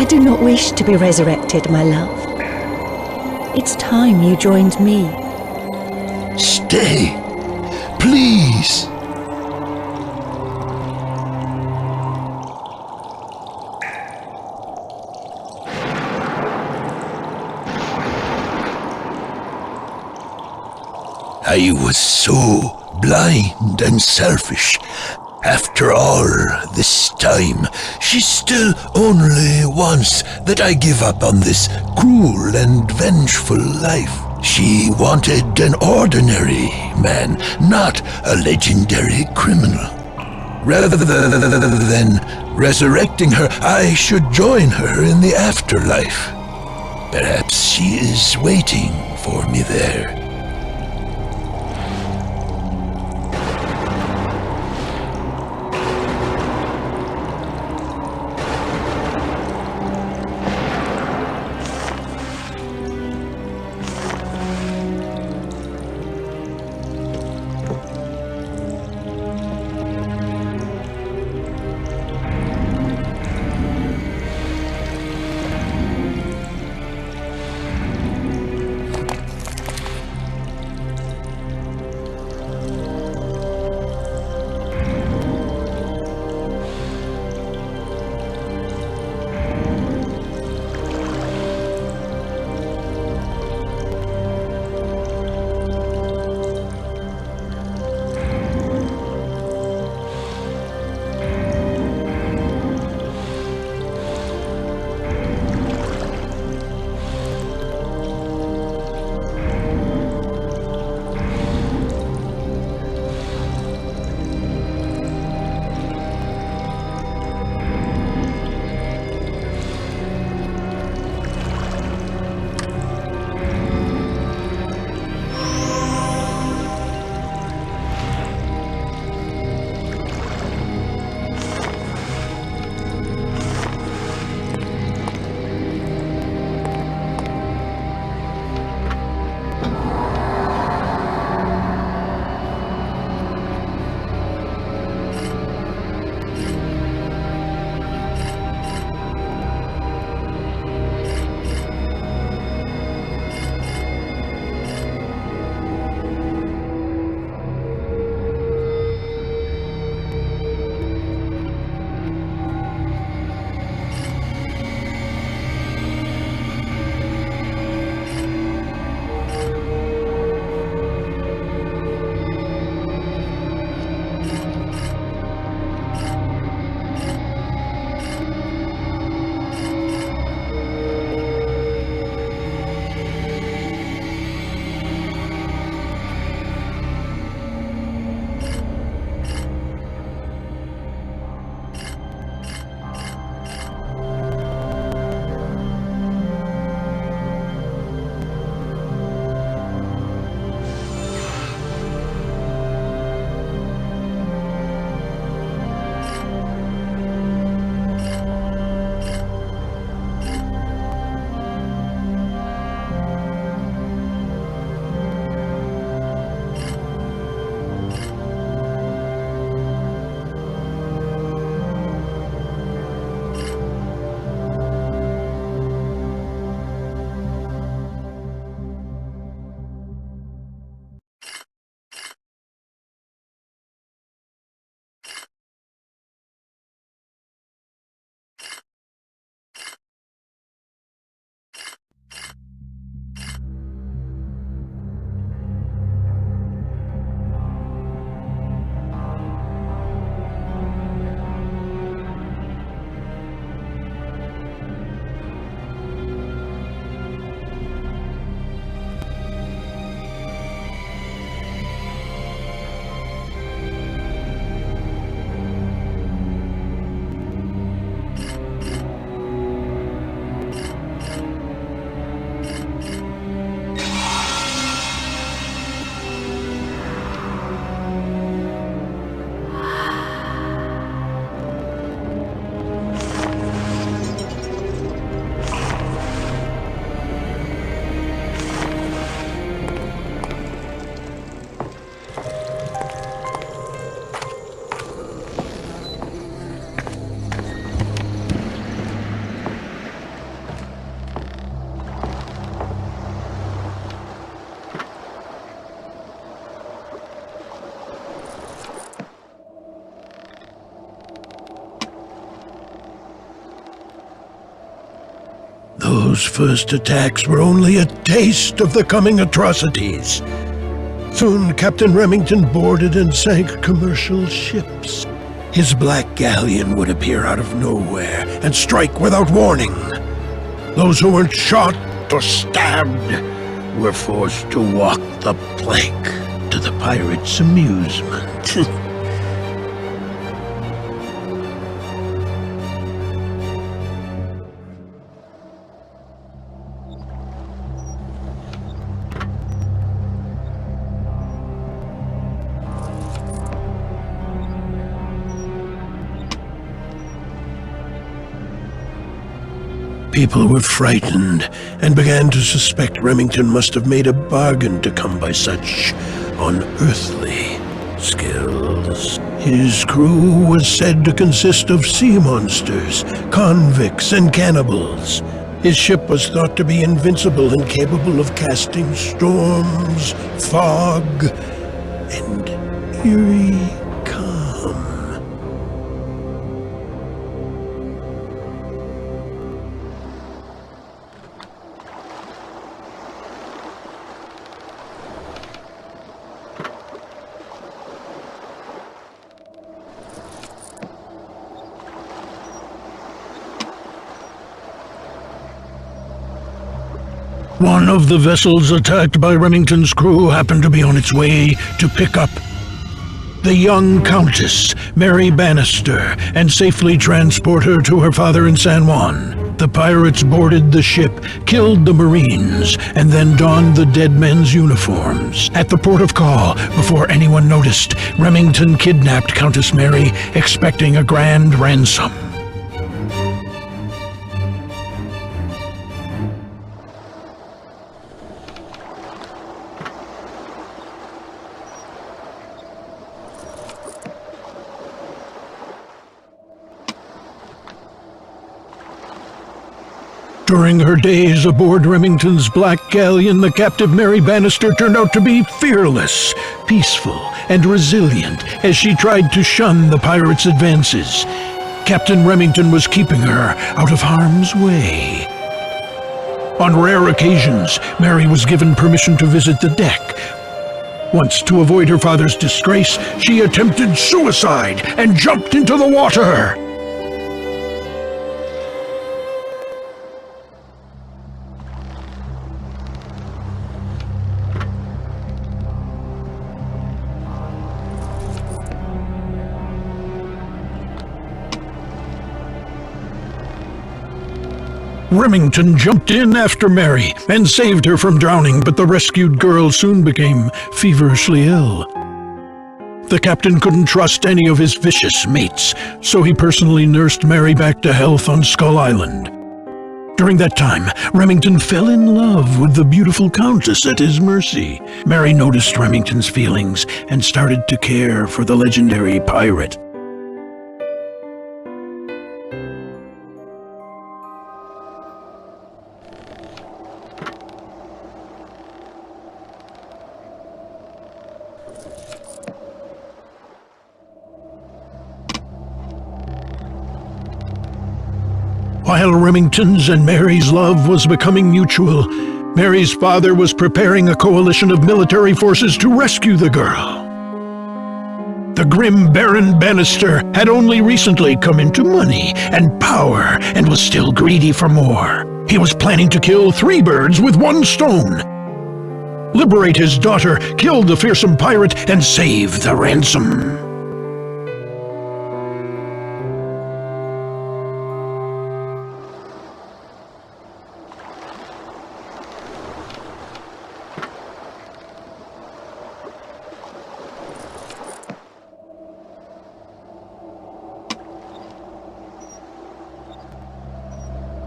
I do not wish to be resurrected, my love. It's time you joined me. Stay, please. I was so blind and selfish. After all this time, she still only wants that I give up on this cruel and vengeful life. She wanted an ordinary man, not a legendary criminal. Rather than resurrecting her, I should join her in the afterlife. Perhaps she is waiting for me there. Those first attacks were only a taste of the coming atrocities. Soon Captain Remington boarded and sank commercial ships. His black galleon would appear out of nowhere and strike without warning. Those who weren't shot or stabbed were forced to walk the plank to the pirates' amusement. People were frightened and began to suspect Remington must have made a bargain to come by such unearthly skills. His crew was said to consist of sea monsters, convicts, and cannibals. His ship was thought to be invincible and capable of casting storms, fog, and eerie calm. One of the vessels attacked by Remington's crew happened to be on its way to pick up the young Countess, Mary Bannister, and safely transport her to her father in San Juan. The pirates boarded the ship, killed the Marines, and then donned the dead men's uniforms. At the port of call, before anyone noticed, Remington kidnapped Countess Mary, expecting a grand ransom. During her days aboard Remington's black galleon, the captive Mary Bannister turned out to be fearless, peaceful, and resilient as she tried to shun the pirates' advances. Captain Remington was keeping her out of harm's way. On rare occasions, Mary was given permission to visit the deck. Once, to avoid her father's disgrace, she attempted suicide and jumped into the water. Remington jumped in after Mary and saved her from drowning, but the rescued girl soon became feverishly ill. The captain couldn't trust any of his vicious mates, so he personally nursed Mary back to health on Skull Island. During that time, Remington fell in love with the beautiful Countess at his mercy. Mary noticed Remington's feelings and started to care for the legendary pirate. While Remington's and Mary's love was becoming mutual, Mary's father was preparing a coalition of military forces to rescue the girl. The grim Baron Bannister had only recently come into money and power and was still greedy for more. He was planning to kill 3 birds with 1 stone. Liberate his daughter, kill the fearsome pirate, and save the ransom.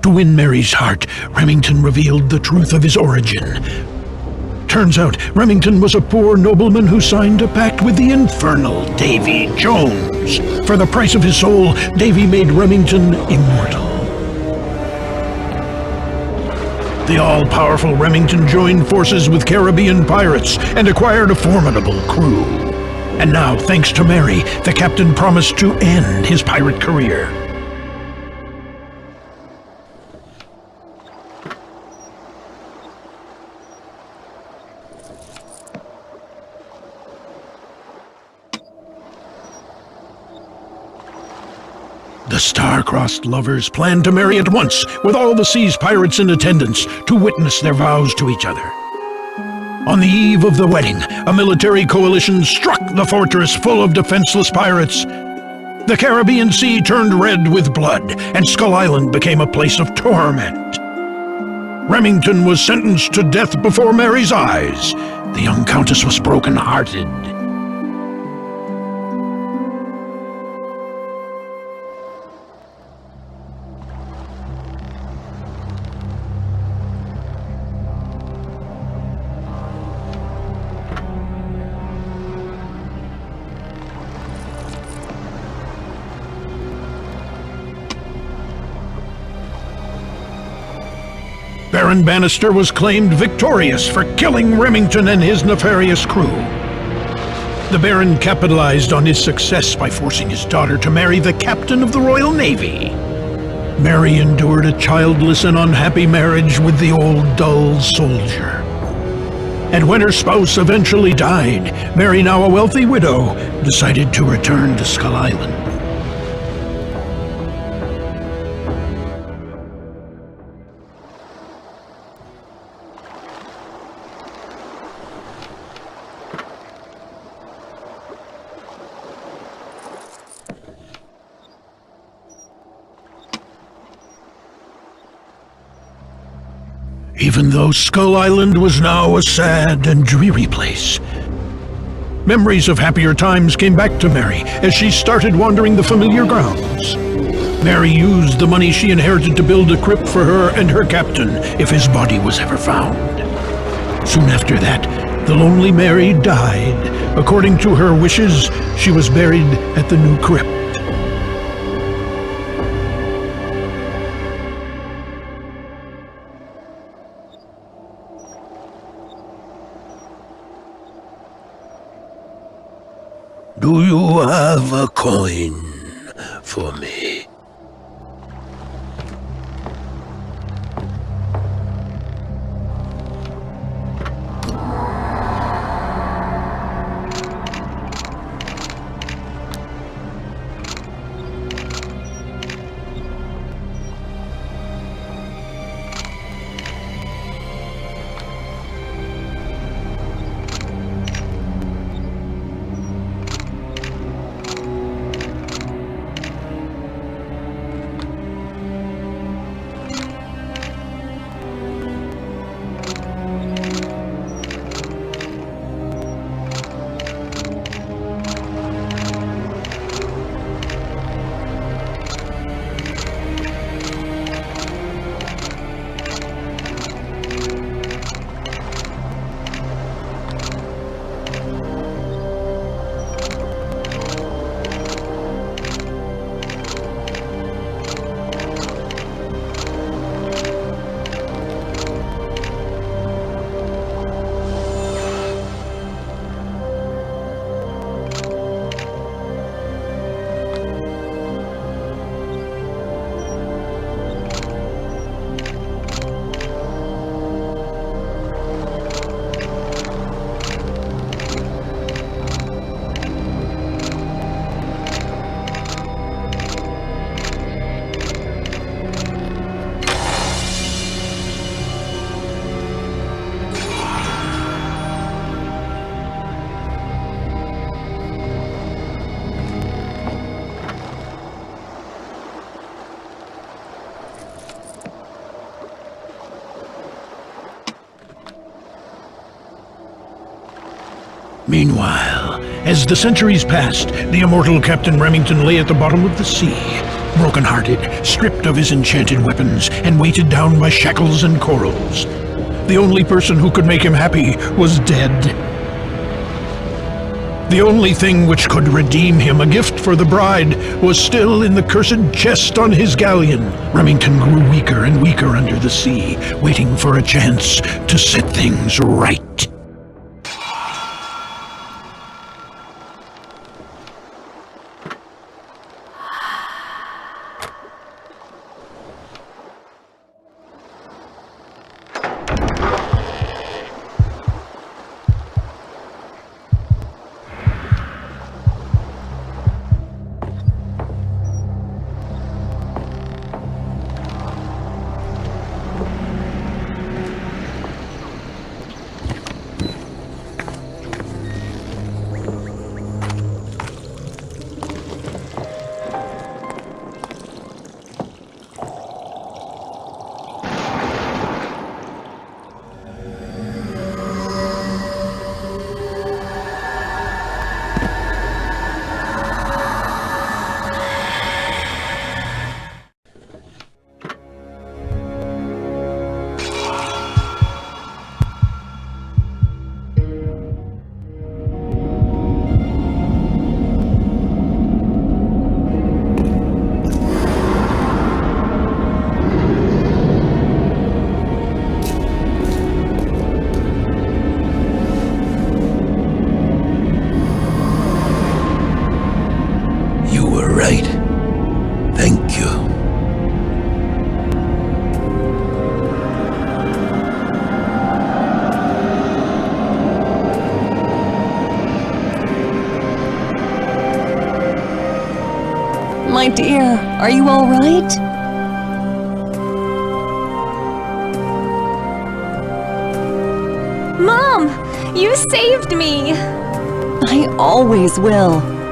To win Mary's heart, Remington revealed the truth of his origin. Turns out, Remington was a poor nobleman who signed a pact with the infernal Davy Jones. For the price of his soul, Davy made Remington immortal. The all-powerful Remington joined forces with Caribbean pirates and acquired a formidable crew. And now, thanks to Mary, the captain promised to end his pirate career. The star-crossed lovers planned to marry at once, with all the sea's pirates in attendance to witness their vows to each other. On the eve of the wedding, a military coalition struck the fortress full of defenseless pirates. The Caribbean Sea turned red with blood, and Skull Island became a place of torment. Remington was sentenced to death before Mary's eyes. The young countess was broken-hearted. Baron Bannister was claimed victorious for killing Remington and his nefarious crew. The Baron capitalized on his success by forcing his daughter to marry the captain of the Royal Navy. Mary endured a childless and unhappy marriage with the old, dull soldier. And when her spouse eventually died, Mary, now a wealthy widow, decided to return to Skull Island. Even though Skull Island was now a sad and dreary place, memories of happier times came back to Mary as she started wandering the familiar grounds. Mary used the money she inherited to build a crypt for her and her captain if his body was ever found. Soon after that, the lonely Mary died. According to her wishes, she was buried at the new crypt. Do you have a coin for me? Meanwhile, as the centuries passed, the immortal Captain Remington lay at the bottom of the sea, broken-hearted, stripped of his enchanted weapons, and weighted down by shackles and corals. The only person who could make him happy was dead. The only thing which could redeem him, a gift for the bride, was still in the cursed chest on his galleon. Remington grew weaker and weaker under the sea, waiting for a chance to set things right. My dear, are you all right? Mom! You saved me! I always will.